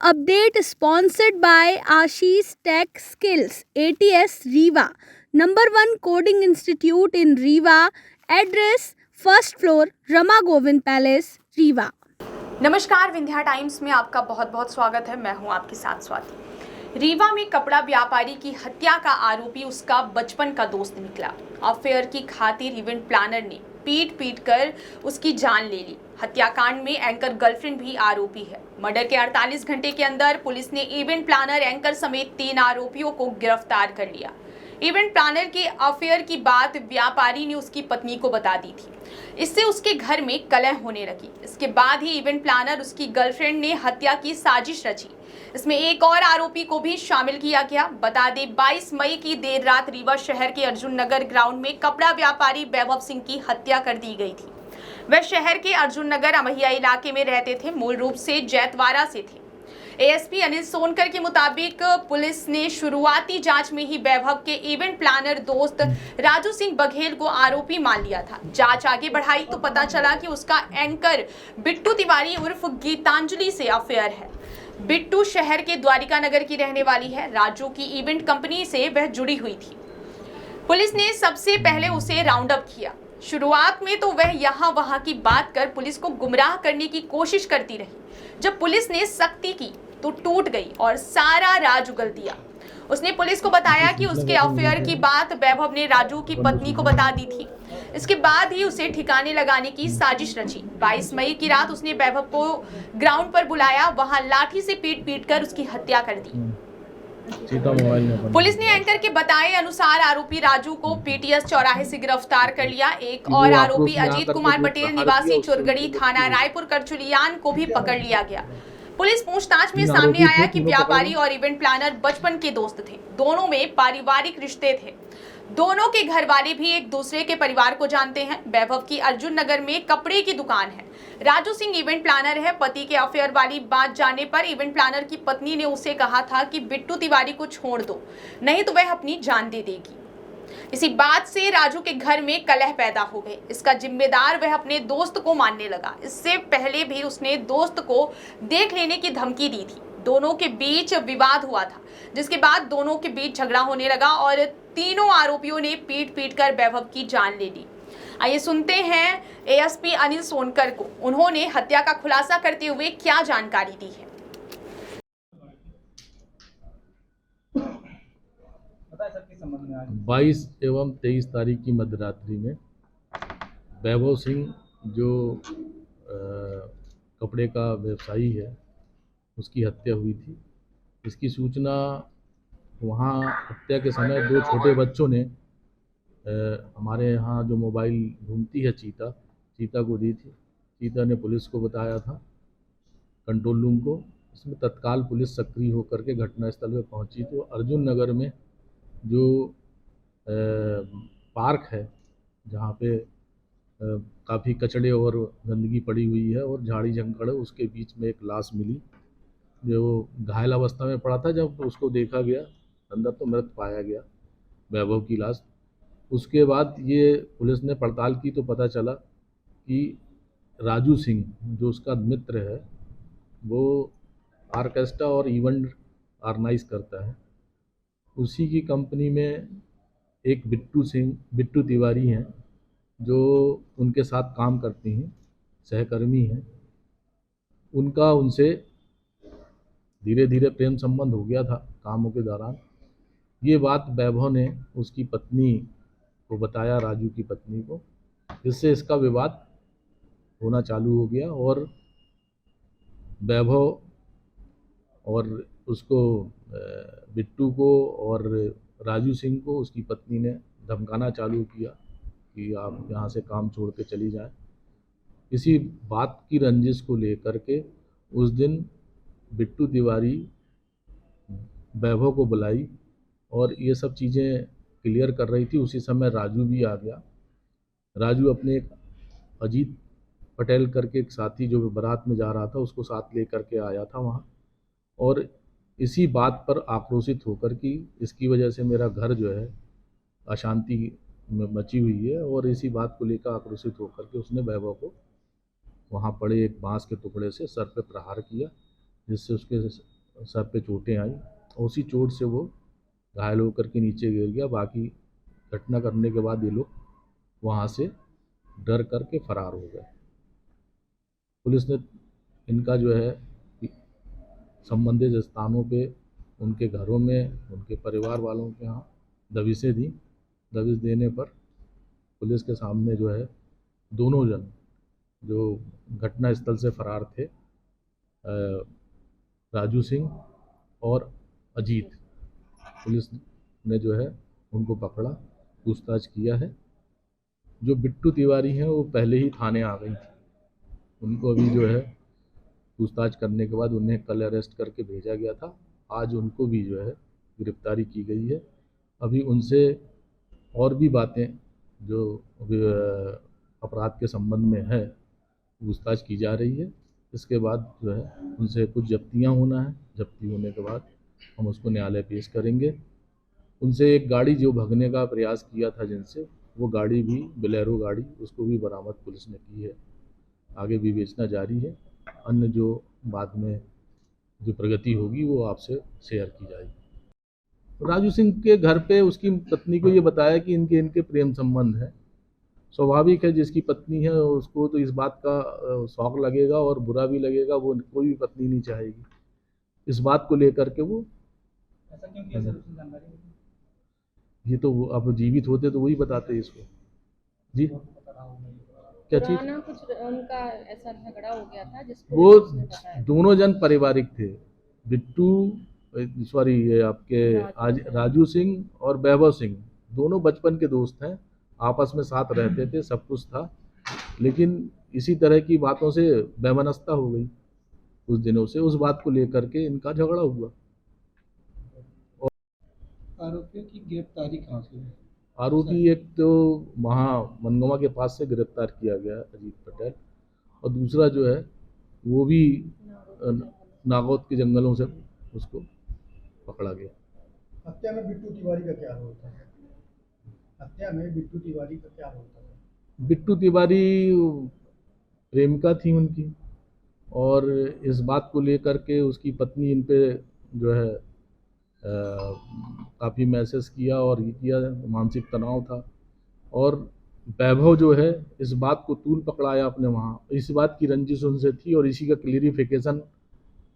Update sponsored by Ashish Tech Skills, ATS Riva, number 1 coding institute in Riva. Address first floor, Rama Govind Palace, Riva. नमस्कार, Vindhya times में आपका बहुत बहुत स्वागत है। मैं हूं आपके साथ स्वाति। रीवा में कपड़ा व्यापारी की हत्या का आरोपी उसका बचपन का दोस्त निकला। अफेयर की खातिर इवेंट प्लानर ने पीट कर उसकी जान ले ली। हत्याकांड में एंकर गर्लफ्रेंड भी आरोपी है। मर्डर के 48 घंटे के अंदर पुलिस ने इवेंट प्लानर, एंकर समेत 3 आरोपियों को गिरफ्तार कर लिया। इवेंट प्लानर के अफेयर की बात व्यापारी ने उसकी पत्नी को बता दी थी। इससे उसके घर में कलह होने लगी। इसके बाद ही इवेंट प्लानर, उसकी गर्लफ्रेंड ने हत्या की साजिश रची। इसमें एक और आरोपी को भी शामिल किया गया। बता दें, 22 मई की देर रात रीवा शहर के अर्जुन नगर ग्राउंड में कपड़ा व्यापारी वैभव सिंह की हत्या कर दी गई थी। वह शहर के अर्जुन नगर अमहिया इलाके में रहते थे। मूल रूप से जैतवाड़ा से थे। एएसपी अनिल सोनकर के मुताबिक पुलिस ने शुरुआती जांच में ही वैभव के इवेंट प्लानर दोस्त राजू सिंह बघेल को आरोपी मान लिया था। जांच आगे बढ़ाई तो पता चला कि उसका एंकर बिट्टू तिवारी उर्फ गीतांजलि से अफेयर है। बिट्टू शहर के द्वारिका नगर की रहने वाली है। राजू की इवेंट कंपनी से वह जुड़ी हुई थी। पुलिस ने सबसे पहले उसे राउंड अप किया। शुरुआत में तो वह यहाँ वहाँ की बात कर पुलिस को गुमराह करने की कोशिश करती रही। जब पुलिस ने सख्ती की तो टूट गई और सारा राज उगल दिया। उसने पुलिस को बताया कि उसके अफेयर की बात वैभव ने राजू की पत्नी को बता दी थी। इसके बाद ही उसे ठिकाने लगाने की साजिश रची। 22 मई की रात उसने वैभव को ग्राउंड पर बुलाया। वहां लाठी से पीट कर उसकी हत्या कर दी। पुलिस ने एंकर के बताए अनुसार आरोपी राजू को पीटीएस चौराहे से गिरफ्तार कर लिया। एक और आरोपी अजीत कुमार पटेल निवासी चुरगड़ी थाना रायपुर करचुलियान को भी पकड़ लिया गया। पुलिस पूछताछ में सामने आया कि व्यापारी और इवेंट प्लानर बचपन के दोस्त थे। दोनों में पारिवारिक रिश्ते थे। दोनों के घर वाले भी एक दूसरे के परिवार को जानते हैं। वैभव की अर्जुन नगर में कपड़े की दुकान है। राजू सिंह इवेंट प्लानर है। पति के अफेयर वाली बात जानने पर इवेंट प्लानर की पत्नी ने उसे कहा था कि बिट्टू तिवारी को छोड़ दो, नहीं तो वह अपनी जान दे देगी। इसी बात से राजू के घर में कलह पैदा हो गई। इसका जिम्मेदार वह अपने दोस्त को मानने लगा। इससे पहले भी उसने दोस्त को देख लेने की धमकी दी थी। दोनों के बीच विवाद हुआ था, जिसके बाद दोनों के बीच झगड़ा होने लगा और तीनों आरोपियों ने पीट कर वैभव की जान ले ली। आइए सुनते हैं एएसपी अनिल सोनकर को। उन्होंने हत्या का खुलासा करते हुए क्या जानकारी दी है। 22 एवं 23 तारीख की मध्यरात्रि में वैभव सिंह जो कपड़े का व्यवसायी है, उसकी हत्या हुई थी। इसकी सूचना वहाँ हत्या के समय 2 छोटे बच्चों ने हमारे यहाँ जो मोबाइल ढूंढती है चीता को दी थी। चीता ने पुलिस को बताया था, कंट्रोल रूम को। इसमें तत्काल पुलिस सक्रिय होकर के घटनास्थल पर पहुंची तो अर्जुन नगर में जो पार्क है, जहाँ पे काफ़ी कचड़े और गंदगी पड़ी हुई है और झाड़ी जंगड़ है, उसके बीच में एक लाश मिली जो घायल अवस्था में पड़ा था। जब उसको देखा गया अंदर तो मृत पाया गया, वैभव की लाश। उसके बाद ये पुलिस ने पड़ताल की तो पता चला कि राजू सिंह जो उसका मित्र है, वो ऑर्केस्ट्रा और इवेंट ऑर्गेनाइज करता है। उसी की कंपनी में एक बिट्टू तिवारी हैं जो उनके साथ काम करती हैं, सहकर्मी हैं। उनका उनसे धीरे धीरे प्रेम संबंध हो गया था कामों के दौरान। ये बात वैभव ने उसकी पत्नी को बताया, राजू की पत्नी को, जिससे इसका विवाद होना चालू हो गया और वैभव और उसको बिट्टू को और राजू सिंह को उसकी पत्नी ने धमकाना चालू किया कि आप यहाँ से काम छोड़ के चली जाएं। इसी बात की रंजिश को लेकर के उस दिन बिट्टू तिवारी वैभव को बुलाई और ये सब चीज़ें क्लियर कर रही थी। उसी समय राजू भी आ गया। राजू अपने एक अजीत पटेल करके एक साथी जो बारात में जा रहा था, उसको साथ लेकर के आया था वहाँ। और इसी बात पर आक्रोशित होकर कि इसकी वजह से मेरा घर जो है अशांति में मची हुई है, और इसी बात को लेकर आक्रोशित होकर के उसने वैभव को वहाँ पड़े एक बांस के टुकड़े से सर पे प्रहार किया, जिससे उसके सर पे चोटें आई। उसी चोट से वो घायल होकर के नीचे गिर गया। बाकी घटना करने के बाद ये लोग वहाँ से डर करके फरार हो गए। पुलिस ने इनका जो है संबंधित स्थानों पे, उनके घरों में, उनके परिवार वालों के यहाँ दबिशें दी। दबिश देने पर पुलिस के सामने जो है दोनों जन जो घटना स्थल से फरार थे, राजू सिंह और अजीत, पुलिस ने जो है उनको पकड़ा, पूछताछ किया है। जो बिट्टू तिवारी हैं वो पहले ही थाने आ गई थी। उनको अभी जो है पूछताछ करने के बाद उन्हें कल अरेस्ट करके भेजा गया था। आज उनको भी जो है गिरफ्तारी की गई है। अभी उनसे और भी बातें जो अपराध के संबंध में है पूछताछ की जा रही है। इसके बाद जो है उनसे कुछ जब्तियां होना है। जब्ती होने के बाद हम उसको न्यायालय पेश करेंगे। उनसे एक गाड़ी जो भगने का प्रयास किया था जिनसे, वो गाड़ी भी बोलेरो गाड़ी, उसको भी बरामद पुलिस ने की है। आगे भी बेचना जारी है। अन्य जो बाद में जो प्रगति होगी वो आपसे शेयर की जाएगी। राजू सिंह के घर पे उसकी पत्नी को ये बताया कि इनके प्रेम संबंध है। स्वाभाविक है, जिसकी पत्नी है उसको तो इस बात का शौक लगेगा और बुरा भी लगेगा। वो कोई भी पत्नी नहीं चाहेगी। इस बात को लेकर के वो ऐसा क्यों किया सर, उसने जानकारी दी? ये तो वो अब जीवित होते तो वही बताते इसको। जी क्या चीज? पुराना कुछ उनका ऐसा झगड़ा हो गया था जिसको वो उसने बताया। दोनों जन पारिवारिक थे। बिट्टू सॉरी ये आपके आज राजू सिंह और वैभव सिंह दोनों बचपन के दोस्त हैं। आपस में साथ रहते थे, सब कुछ था। लेकिन इसी तरह की बातों से वैमनस्यता हो गई कुछ दिनों से। उस बात को लेकर के इनका झगड़ा हुआ। आरोपियों की गिरफ्तारी कहाँ से हुई? आरोपी एक तो वहाँ मनगवा के पास से गिरफ्तार किया गया अजीत पटेल, और दूसरा जो है वो भी नागौद के जंगलों से उसको पकड़ा गया। हत्या में बिट्टू तिवारी का क्या रोल था? हत्या में बिट्टू तिवारी का क्या रोल था? बिट्टू तिवारी प्रेमिका थी उनकी, और इस बात को लेकर के उसकी पत्नी इन पे जो है काफ़ी मैसेज किया और ये किया, मानसिक तनाव था। और वैभव जो है इस बात को तूल पकड़ाया अपने वहाँ, इस बात की रंजिश उनसे थी और इसी का क्लियरिफिकेशन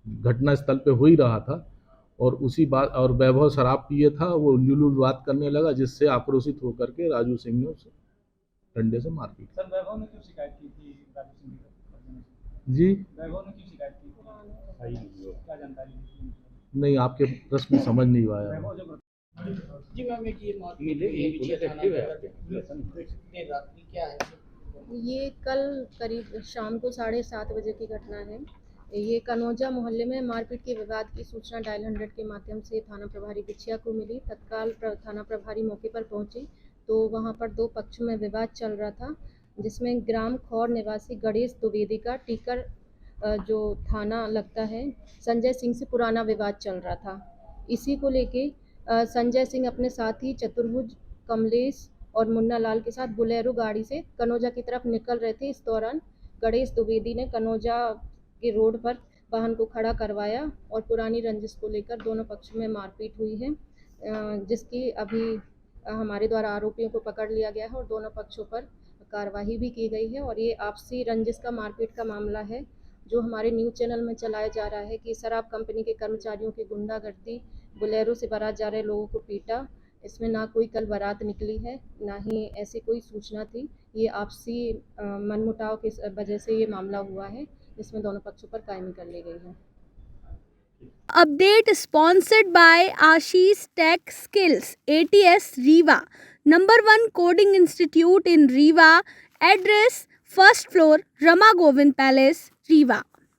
घटना स्थल पे हो ही रहा था। और उसी बात, और वैभव शराब पिए था, वो उल्लू बात करने लगा, जिससे आक्रोशित होकर के राजू सिंह ने उसे डंडे से मार दी। सर वैभव ने क्यों शिकायत की थी राजू सिंह की? जी वैभव ने क्यों शिकायत की थी? क्या जानकारी दी? नहीं, आपके प्रश्न समझ नहीं आया। वैभव जो जी मैम, एक ये रात्रि क्या है? ये कल करीब शाम को 7:30 बजे की घटना है। ये कनौजा मोहल्ले में मारपीट के विवाद की सूचना डायल 100 के माध्यम से थाना प्रभारी बिछिया को मिली। तत्काल थाना प्रभारी मौके पर पहुंची तो वहां पर दो पक्षों में विवाद चल रहा था, जिसमें ग्राम खौर निवासी गणेश द्विवेदी का टीकर जो थाना लगता है संजय सिंह से पुराना विवाद चल रहा था। इसी को लेके संजय सिंह अपने साथी चतुर्भुज, कमलेश और मुन्ना लाल के साथ बोलेरो गाड़ी से कनौजा की तरफ निकल रहे थे। इस दौरान गणेश द्विवेदी ने कनौजा के रोड पर वाहन को खड़ा करवाया और पुरानी रंजिश को लेकर दोनों पक्षों में मारपीट हुई है, जिसकी अभी हमारे द्वारा आरोपियों को पकड़ लिया गया है और दोनों पक्षों पर कार्रवाई भी की गई है। और ये आपसी रंजिश का मारपीट का मामला है जो हमारे न्यूज़ चैनल में चलाया जा रहा है कि शराब कंपनी के कर्मचारियों की गुंडागर्दी, बोलेरो से बारात जा रहे लोगों को पीटा। इसमें ना कोई कल बारात निकली है, ना ही ऐसी कोई सूचना थी। ये आपसी मनमुटाव की वजह से ये मामला हुआ है, जिसमें दोनों पक्षों पर कायमी कर ली गई है। Update sponsored by Ashish Tech Skills, ATS Riva, #1 coding institute in Riva. Address: 1st floor, Rama Govind Palace, Riva.